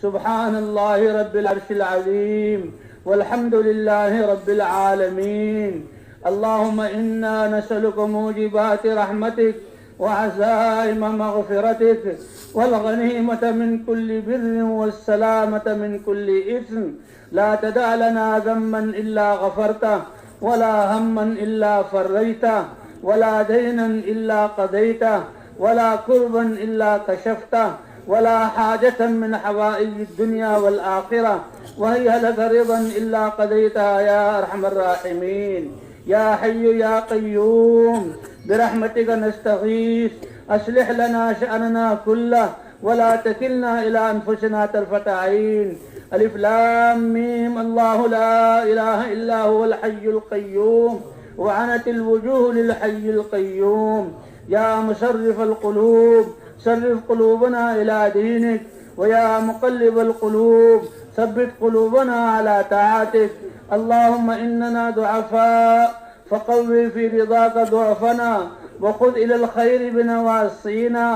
سبحان الله رب العرش العظيم، والحمد لله رب العالمين. اللهم إنا نسألك موجبات رحمتك وعزائم مغفرتك والغنيمة من كل بر والسلامة من كل إثم. لا تدع لنا ذنبا إلا غفرته، ولا هما إلا فريته، ولا دينا إلا قضيته، ولا كربا إلا كشفته، ولا حاجة من حوائج الدنيا والآخرة وهي لك رضا إلا قضيتها يا أرحم الراحمين. يا حي يا قيوم برحمتك نستغيث، أصلح لنا شأننا كله ولا تكلنا إلى أنفسنا طرفة عين. ألف لام ميم. الله لا إله إلا هو الحي القيوم، وعنت الوجوه للحي القيوم. يا مصرف القلوب صرف قلوبنا إلى دينك، ويا مقلب القلوب ثبت قلوبنا على طاعتك. اللهم إننا ضعفاء فقوي في رضاك ضعفنا، وخذ إلى الخير بنواصينا،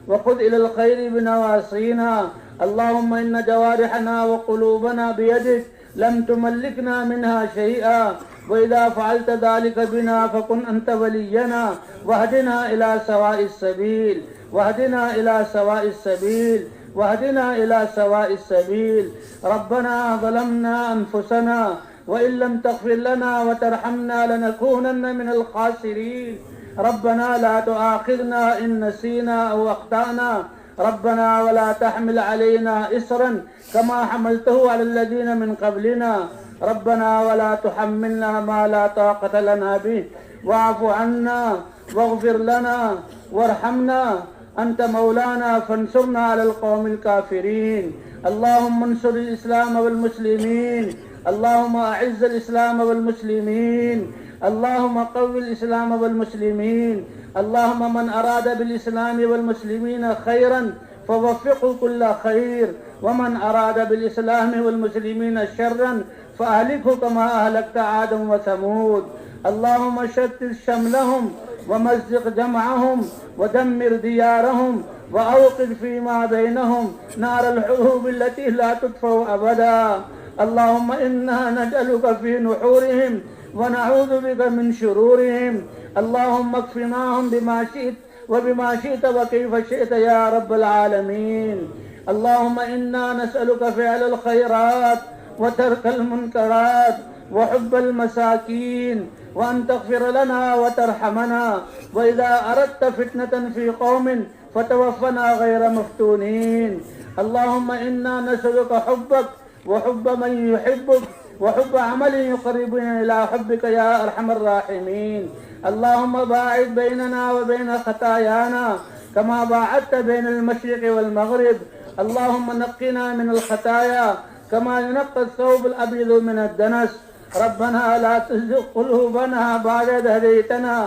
وخذ إلى الخير بنواصينا. اللهم إن جوارحنا وقلوبنا بيدك لم تملكنا منها شيئا، وإذا فعلت ذلك بنا فكن أنت ولينا، واهدنا إلى سواء السبيل، واهدنا إلى سواء السبيل، واهدنا إلى سواء السبيل. ربنا ظلمنا أنفسنا وإن لم تغفر لنا وترحمنا لنكونن من الخاسرين. ربنا لا تؤاخذنا إن نسينا أو أخطأنا. ربنا ولا تحمل علينا إصرا كما حملته على الذين من قبلنا. ربنا ولا تحملنا ما لا طاقة لنا به، واعف عنا واغفر لنا وارحمنا، أنت مولانا فانصرنا على القوم الكافرين. اللهم انصر الإسلام والمسلمين، اللهم أعز الإسلام والمسلمين، اللهم قوي الإسلام والمسلمين. اللهم من أراد بالإسلام والمسلمين خيرا فوفقه كل خير، ومن أراد بالإسلام والمسلمين شرا فأهلكه كما أهلكت عادا وثمود. اللهم شتت شملهم ومزق جمعهم ودمر ديارهم وأوقد فيما بينهم نار الحروب التي لا تطفأ أبدا. اللهم إنا نجعلك في نحورهم ونعوذ بك من شرورهم. اللهم اكفناهم بما شئت وبما شئت وكيف شئت يا رب العالمين. اللهم إنا نسألك فعل الخيرات وترك المنكرات وحب المساكين، وأن تغفر لنا وترحمنا، وإذا أردت فتنة في قوم فتوفنا غير مفتونين. اللهم إنا نسألك حبك وحب من يحبك وحب عمل يقربنا إلى حبك يا أرحم الراحمين. اللهم باعد بيننا وبين خطايانا كما باعدت بين المشرق والمغرب. اللهم نقنا من الخطايا كما ينقى الثوب الأبيض من الدنس. ربنا لا تزغ قلوبنا بعد إذ هديتنا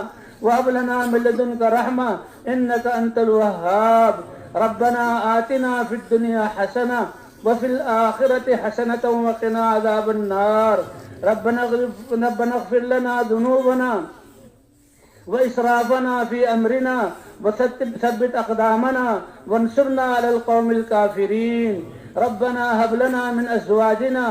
وهب لنا من لدنك رحمة إنك أنت الوهاب. ربنا آتنا في الدنيا حسنة وفي الآخرة حسنة وقنا عذاب النار. ربنا اغفر لنا ذنوبنا وإسرافنا في أمرنا وثبت أقدامنا وانصرنا على القوم الكافرين. ربنا هب لنا من أزواجنا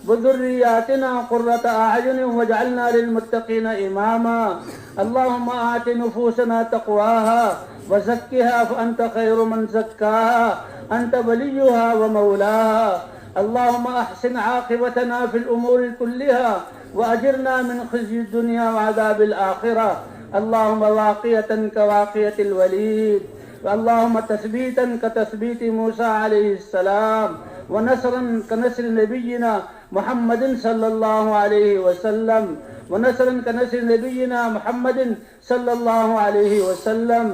وذرياتنا قرة أعين واجعلنا للمتقين إماما. اللهم آت نفوسنا تقواها وزكها فأنت خير من زكاها، أنت وليها ومولاها. اللهم أحسن عاقبتنا في الأمور كلها وأجرنا من خزي الدنيا وعذاب الآخرة. اللهم واقية كواقية الوليد، اللهم تثبيتا كتثبيت موسى عليه السلام، ونصرا كنصر نبينا محمد صلى الله عليه وسلم، ونصرا كنصر نبينا محمد صلى الله عليه وسلم.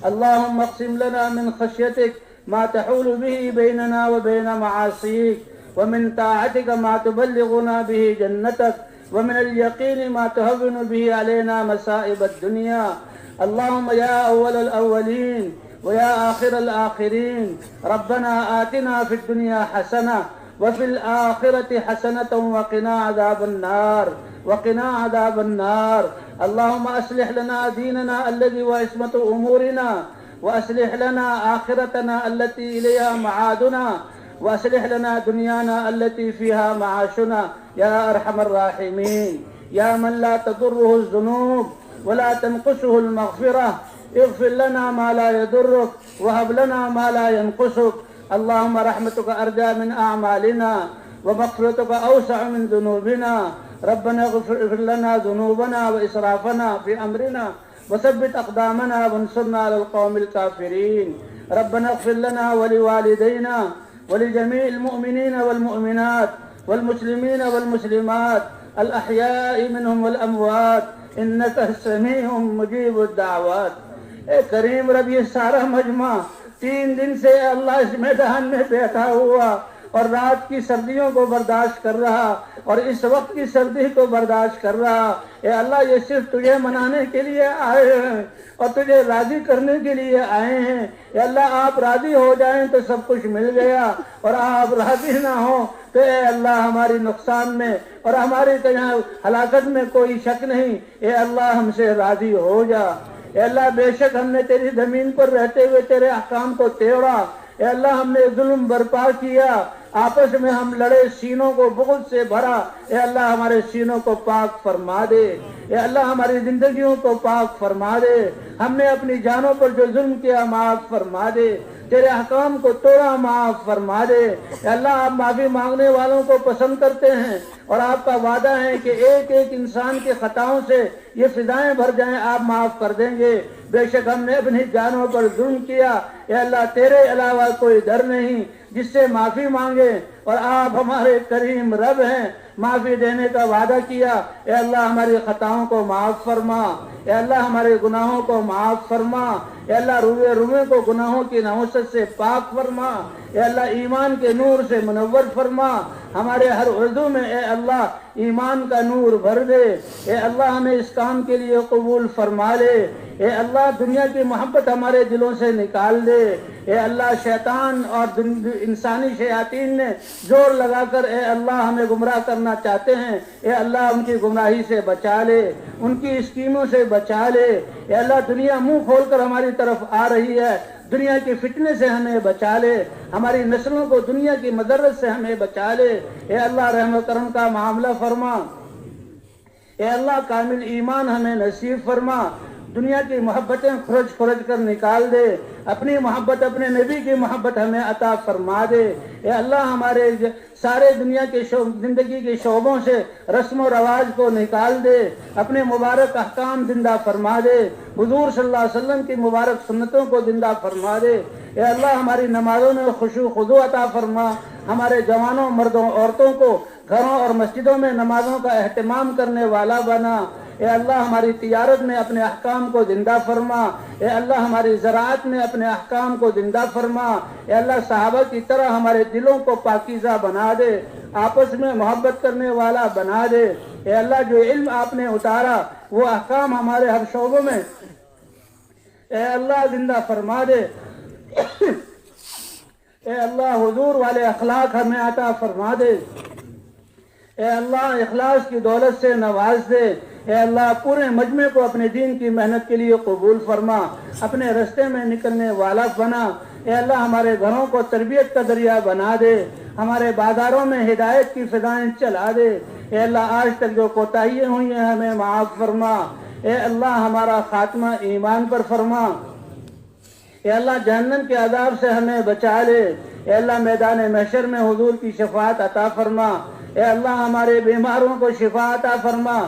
اللهم اقسم لنا من خشيتك ما تحول به بيننا وبين معاصيك، ومن طاعتك ما تبلغنا به جنتك، ومن اليقين ما تهون به علينا مصائب الدنيا. اللهم يا أول الأولين ويا آخر الآخرين، ربنا آتنا في الدنيا حسنة وفي الآخرة حسنة وقنا عذاب النار، وقنا عذاب النار. اللهم أصلح لنا ديننا الذي هو عصمة أمورنا، وأصلح لنا آخرتنا التي إليها معادنا، وأصلح لنا دنيانا التي فيها معاشنا يا أرحم الراحمين. يا من لا تضره الذنوب ولا تنقصه المغفرة، اغفر لنا ما لا يضرك وهب لنا ما لا ينقصك. اللهم رحمتك أرجى من أعمالنا ومغفرتك أوسع من ذنوبنا. ربنا اغفر لنا ذنوبنا وإسرافنا في أمرنا وثبت أقدامنا وانصرنا على القوم الكافرين. ربنا اغفر لنا ولوالدينا ولجميع المؤمنين والمؤمنات والمسلمين والمسلمات الأحياء منهم والأموات إنك سميع مجيب الدعوات. اے کریم رب، یہ سارا مجمع 3 دن سے اللہ اس میدان میں بیٹھا ہوا اور رات کی سردیوں کو برداشت کر رہا اور اس وقت کی سردی کو برداشت کر رہا. اے اللہ، یہ صرف تجھے منانے کے لیے آئے ہیں اور تجھے راضی کرنے کے لیے آئے ہیں. اے اللہ، آپ راضی ہو جائیں تو سب کچھ مل گیا، اور آپ راضی نہ ہو تو اے اللہ ہماری نقصان میں اور ہماری ہلاکت میں کوئی شک نہیں. اے اللہ، ہم سے راضی ہو جا. اے اللہ، بے شک ہم نے تیری زمین پر رہتے ہوئے تیرے احکام کو توڑا. اے اللہ، ہم نے ظلم برپا کیا، آپس میں ہم لڑے، سینوں کو بغض سے بھرا. اے اللہ، ہمارے سینوں کو پاک فرما دے. اے اللہ، ہماری زندگیوں کو پاک فرما دے. ہم نے اپنی جانوں پر جو ظلم کیا معاف فرما دے. تیرے احکام کو توڑا، معاف فرما دے. اے اللہ، آپ معافی مانگنے والوں کو پسند کرتے ہیں اور آپ کا وعدہ ہے کہ ایک ایک انسان کی خطاؤں سے یہ فضائیں بھر جائیں، آپ معاف کر دیں گے. بے شک ہم نے اپنی جانوں پر ظلم کیا. اے اللہ، تیرے علاوہ کوئی در نہیں جس سے معافی مانگے، اور آپ ہمارے کریم رب ہیں، معافی دینے کا وعدہ کیا. اے اللہ، ہماری خطاؤں کو معاف فرما. اے اللہ، ہمارے گناہوں کو معاف فرما. اے اللہ، روئے کو گناہوں کی نحوست سے پاک فرما. اے اللہ، ایمان کے نور سے منور فرما. ہمارے ہر عضو میں اے اللہ ایمان کا نور بھر دے. اے اللہ، ہمیں اس کام کے لیے قبول فرما لے. اے اللہ، دنیا کی محبت ہمارے دلوں سے نکال دے. اے اللہ، شیطان اور انسانی شیاطین نے زور لگا کر اے اللہ ہمیں گمراہ کرنا چاہتے ہیں. اے اللہ، ان کی گمراہی سے بچا لے، ان کی اسکیموں سے بچا لے. اے اللہ، دنیا منہ کھول کر ہماری طرف آ رہی ہے، دنیا کی فتنے سے ہمیں بچا لے. ہماری نسلوں کو دنیا کی مضرت سے ہمیں بچا لے. اے اللہ، رحم و کرم کا معاملہ فرما. اے اللہ، کامل ایمان ہمیں نصیب فرما. دنیا کی محبتیں کھرج کر نکال دے. اپنی محبت، اپنے نبی کی محبت ہمیں عطا فرما دے. اے اللہ، ہمارے سارے دنیا کے زندگی کے شعبوں سے رسم و رواج کو نکال دے. اپنے مبارک احکام زندہ فرما دے. حضور صلی اللہ علیہ وسلم کی مبارک سنتوں کو زندہ فرما دے. اے اللہ، ہماری نمازوں میں خشوع خضوع عطا فرما. ہمارے جوانوں، مردوں، عورتوں کو گھروں اور مسجدوں میں نمازوں کا اہتمام کرنے والا بنا. اے اللہ، ہماری تجارت میں اپنے احکام کو زندہ فرما. اے اللہ، ہماری زراعت میں اپنے احکام کو زندہ فرما. اے اللہ، صحابہ کی طرح ہمارے دلوں کو پاکیزہ بنا دے، آپس میں محبت کرنے والا بنا دے. اے اللہ، جو علم آپ نے اتارا وہ احکام ہمارے ہر شعبوں میں اے اللہ زندہ فرما دے. اے اللہ، حضور والے اخلاق ہمیں عطا فرما دے. اے اللہ، اخلاص کی دولت سے نواز دے. اے اللہ، پورے مجمع کو اپنے دین کی محنت کے لیے قبول فرما، اپنے رستے میں نکلنے والا بنا. اے اللہ، ہمارے گھروں کو تربیت کا ذریعہ بنا دے. ہمارے بازاروں میں ہدایت کی فضائیں چلا دے. اے اللہ، آج تک جو کوتاہیاں ہوئی ہیں ہمیں معاف فرما. اے اللہ، ہمارا خاتمہ ایمان پر فرما. اے اللہ، جہنم کے عذاب سے ہمیں بچا لے. اے اللہ، میدان محشر میں حضور کی شفاعت عطا فرما. اے اللہ، ہمارے بیماروں کو شفا عطا فرما.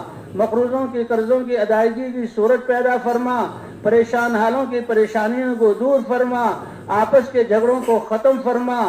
مقروضوں کی قرضوں کی ادائیگی کی صورت پیدا فرما. پریشان حالوں کی پریشانیوں کو دور فرما. آپس کے جھگڑوں کو ختم فرما.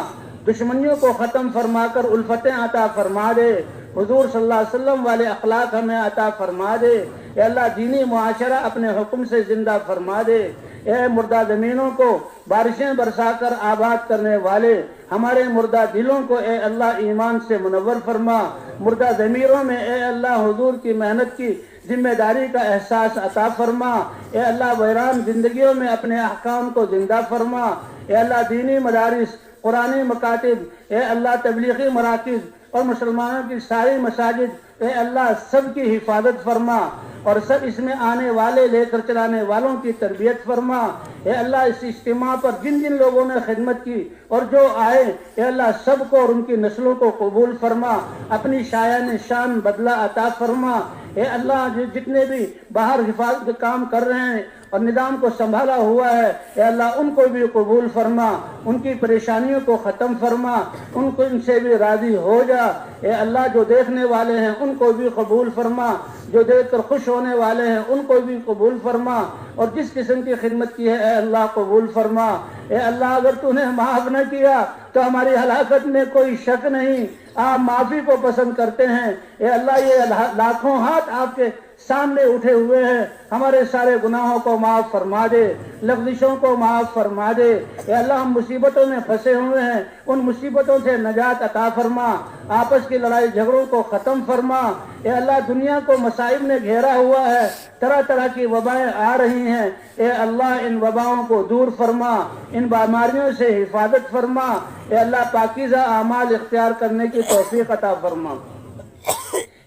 دشمنیوں کو ختم فرما کر الفتیں عطا فرما دے. حضور صلی اللہ علیہ وسلم والے اخلاق ہمیں عطا فرما دے. اے اللہ، دینی معاشرہ اپنے حکم سے زندہ فرما دے. اے مردہ زمینوں کو بارشیں برسا کر آباد کرنے والے، ہمارے مردہ دلوں کو اے اللہ ایمان سے منور فرما. مردہ ضمیروں میں اے اللہ حضور کی محنت کی ذمہ داری کا احساس عطا فرما. اے اللہ، ویران زندگیوں میں اپنے احکام کو زندہ فرما. اے اللہ، دینی مدارس، قرآنی مکاتب، اے اللہ تبلیغی مراکز اور مسلمانوں کی ساری مساجد اے اللہ سب کی حفاظت فرما. اور سب اس میں آنے والے لے کر چلانے والوں کی تربیت فرما۔ اے اللہ اس اجتماع پر جن جن لوگوں نے خدمت کی اور جو آئے، اے اللہ سب کو اور ان کی نسلوں کو قبول فرما، اپنی شایان شان بدلہ عطا فرما۔ اے اللہ جتنے بھی باہر حفاظت کے کام کر رہے ہیں اور نظام کو سنبھالا ہوا ہے، اے اللہ ان کو بھی قبول فرما، ان کی پریشانیوں کو ختم فرما، ان سے بھی راضی ہو جا۔ اے اللہ جو دیکھنے والے ہیں ان کو بھی قبول فرما، جو دیکھ کر خوش ہونے والے ہیں ان کو بھی قبول فرما، اور جس قسم کی خدمت کی ہے اے اللہ قبول فرما۔ اے اللہ اگر تو نے معاف نہ کیا تو ہماری ہلاکت میں کوئی شک نہیں، آپ معافی کو پسند کرتے ہیں۔ اے اللہ یہ لاکھوں ہاتھ آپ کے سامنے اٹھے ہوئے ہیں، ہمارے سارے گناہوں کو معاف فرما دے، لغزشوں کو معاف فرما دے۔ اے اللہ ہم مصیبتوں میں پھنسے ہوئے ہیں، ان مصیبتوں سے نجات عطا فرما، آپس کی لڑائی جھگڑوں کو ختم فرما۔ اے اللہ دنیا کو مصائب نے گھیرا ہوا ہے، طرح طرح کی وبائیں آ رہی ہیں، اے اللہ ان وباؤں کو دور فرما، ان بیماریوں سے حفاظت فرما۔ اے اللہ پاکیزہ اعمال اختیار کرنے کی توفیق عطا فرما۔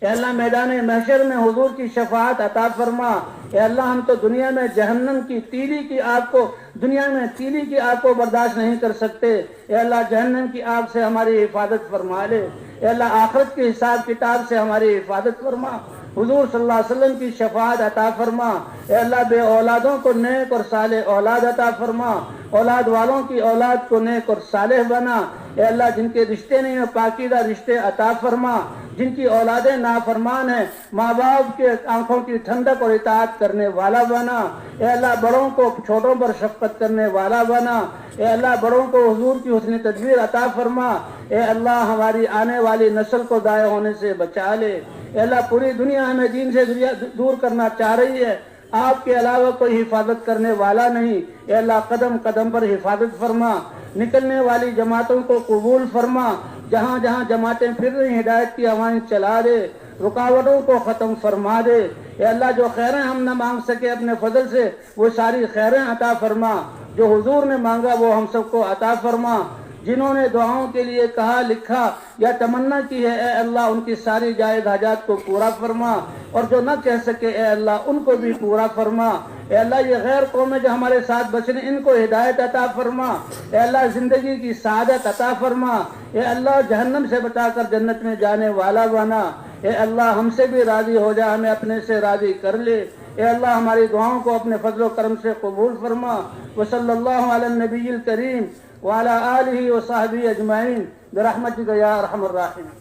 اے اللہ میدان محشر میں حضور کی شفاعت عطا فرما۔ اے اللہ ہم تو دنیا میں جہنم کی تیلی کی آگ کو برداشت نہیں کر سکتے، اے اللہ جہنم کی آگ سے ہماری حفاظت فرما لے۔ اے اللہ آخرت کے حساب کتاب سے ہماری حفاظت فرما، حضور صلی اللہ علیہ وسلم کی شفاعت عطا فرما۔ اے اللہ بے اولادوں کو نیک اور صالح اولاد عطا فرما، اولاد والوں کی اولاد کو نیک اور صالح بنا۔ اے اللہ جن کے رشتے نہیں ہیں پاکیزہ رشتے عطا فرما، جن کی اولادیں نافرمان ہیں ماں باپ کے آنکھوں کی ٹھنڈک اور اطاعت کرنے والا بنا۔ اے اللہ بڑوں کو چھوٹوں پر شفقت کرنے والا بنا۔ اے اللہ بڑوں کو حضور کی حسن تدبیر عطا فرما۔ اے اللہ ہماری آنے والی نسل کو ضائع ہونے سے بچا لے۔ اے اللہ پوری دنیا ہمیں دین سے دور کرنا چاہ رہی ہے، آپ کے علاوہ کوئی حفاظت کرنے والا نہیں۔ اے اللہ قدم قدم پر حفاظت فرما، نکلنے والی جماعتوں کو قبول فرما، جہاں جہاں جماعتیں پھر رہی ہدایت کی ہوائیں چلا دے، رکاوٹوں کو ختم فرما دے۔ اے اللہ جو خیریں ہم نہ مانگ سکے اپنے فضل سے وہ ساری خیریں عطا فرما، جو حضور نے مانگا وہ ہم سب کو عطا فرما۔ جنہوں نے دعاؤں کے لیے کہا لکھا یا تمنا کی ہے اے اللہ ان کی ساری جائز حاجات کو پورا فرما، اور جو نہ کہہ سکے اے اللہ ان کو بھی پورا فرما۔ اے اللہ یہ غیر قومیں جو ہمارے ساتھ بچ رہے ان کو ہدایت عطا فرما۔ اے اللہ زندگی کی سعادت عطا فرما۔ اے اللہ جہنم سے بچا کر جنت میں جانے والا بنا۔ اے اللہ ہم سے بھی راضی ہو جا، ہمیں اپنے سے راضی کر لے۔ اے اللہ ہماری دعاؤں کو اپنے فضل و کرم سے قبول فرما۔ وصلی اللہ علی النبی الکریم وعلی آلہ وصحبہ اجمعین برحمتک یا ارحم الراحمین۔